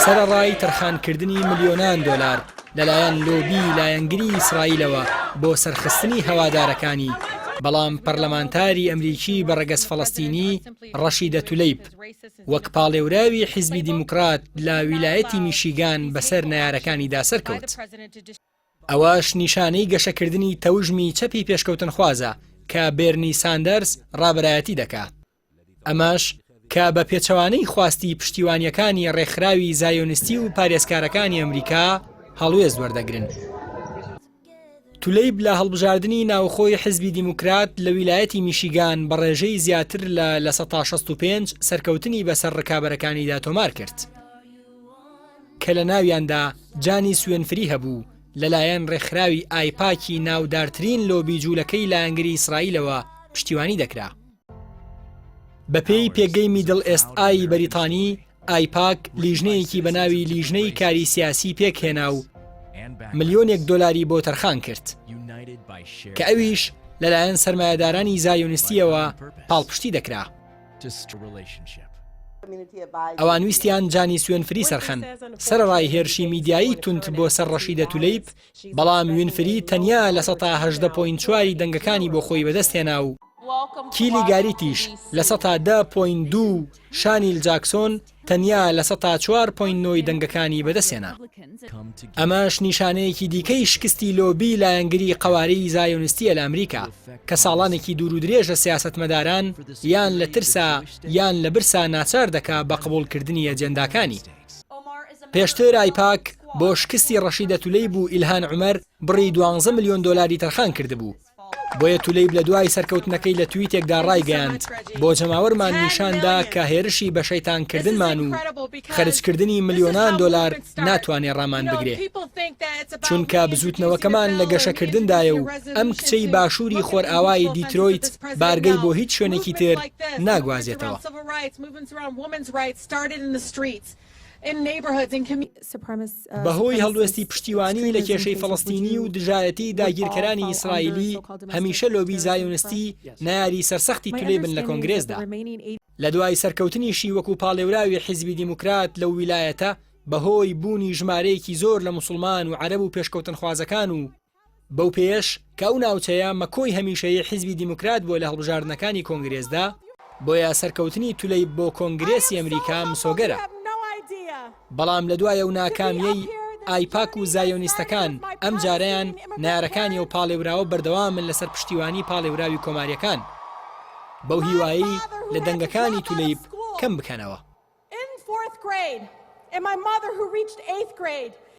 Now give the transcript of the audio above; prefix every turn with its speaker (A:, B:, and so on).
A: سەرەڕای تەرخانکردنی ملیۆنان دۆلار لەلایەن لۆبی لایەنگری ئیسرائیلەوە بۆ سەرخستنی هەوادارەکانی، بەڵام پەرلەمانتاری ئەمریکی بەڕەگەز فەڵەستینی ڕەشیدە تولیب وەک پاڵێوراوی حیزبی دیموکرات لە ویلایەتی میشیگان بەسەر نایارەکانیدا سەرکەوت. ئەوەش نیشانەی گەشەکردنی تەوژمی چەپی پێشکەوتنخوازە کە بێرنی ساندەرس ڕابەرایەتی دەکات. ئەمەش کە بە پێچەوانەی خواستی پشتیوانیەکانی ڕێکخراوی زایۆنیستی و پارێزکارەکانی ئەمریکا هەڵوێز وەردەگرن. تولیب لە هەڵبژاردننی ناوخۆی حیزبی دیموکرات لە ویلایەتی میشیگان بە ڕێژەی زیاتر لە 165 سەرکەوتنی بەسەر ڕکابەرەکانیدا تۆمار کرد کە لە ناویاندا جانی سوێنفری هەبوو لەلایەن ڕێکخراوی ئایپاکی ناودارترین لۆبی جوولەکەی لایەنگری ئیسرائیلەوە پشتیوانی دەکرا. بەپێی پێگەی میدڵ ئێست ئای بەریتانی، ئایپاک لیژنەیەکی بە ناوی لیژنەی کاری سیاسی پێکهێنا و ملیۆنێک دۆلاری بۆ تەرخان کرد کە ئەویش لەلایەن سەرمایەدارانی زایۆنیستیەوە پاڵپشتی دەکرا. ئەوان ویستیان جانی سوێنفری سەرخەن سەرڕای هێرشی میدیایی تونت بۆ سەر ڕەشیدە تولیب، بەڵام وینفری تەنیا لە 18.4 دەنگەکانی بۆ خۆی بەدەستهێنا و کیلی گاریتیش لە 10.2 شانیل جاکسۆن تەنیا لە 4.9 دەنگەکانی بەدەستهێنا. ئەمەش نیشانەیەکی دیکەی شکستی لۆبی لایەنگری قەوارەی زایۆنیستیە لە ئەمریکا کە ساڵانێکی دوور و درێژە سیاسەتمەداران یان لە ترسا یان لە برسا ناچار دەکا بە قبوڵکردنی ئەجەنداکانی. پێشتر ئایپاک بۆ شکستی ڕەشیدە تولیب و ئیلهان عومەر بڕی 12 ملیۆن دۆلاری تەرخان کردبوو. بۆیە تولیب لە دوای سەرکەوتنەکەی لە تویتێکدا ڕایگەیاند بۆ جەماوەرمان نیشاندا کە هێرشی بە شەیتانکردنمان و خەرجکردنی ملیۆنان دۆلار ناتوانێت ڕامان بگرێت، چونکە بزوتنەوەکەمان لە گەشەکردندایە و ئەم کچەی باشووری خۆرئاوای دیترۆیت بارگەی بۆ هیچ شوێنێکی تر ناگوازێتەوە. بەهۆی هەڵوێستی پشتیوانی لە کێشەی فەڵەستینی و دژایەتی داگیرکەرانی ئیسرائیلی، هەمیشە لۆبی زایۆنیستی نایاری سەرسەختی تولیبن لە کۆنگرێسدا. لە دوای سەرکەوتنیشی وەکو پاڵێوراوی حیزبی دیموکرات لە ویلایەتە بەهۆی بوونی ژمارەیەکی زۆر لە موسڵمان و عەرەب و پێشکەوتنخوازەکان و بەو پێش کە ئەو ناوچەیە مەکۆی هەمیشەیی حیزبی دیموکرات بۆ لە هەڵبژاردنەکانی کۆنگرێسدا، بۆیە سەرکەوتنی تولیب بۆ کۆنگرێسی ئەمریکا مسۆگەرە. بەڵام لە دوایە و ناکامیەی ئایپاک و زایۆنیستەکان ئەم جارەیان نارەکانی و پاڵێوراوە بەردەوامن لەسەر پشتیوانی پاڵێوراوی کۆماریەکان، بەو هیوایی لە دەنگەکانی تولیب کەم بکەنەوە.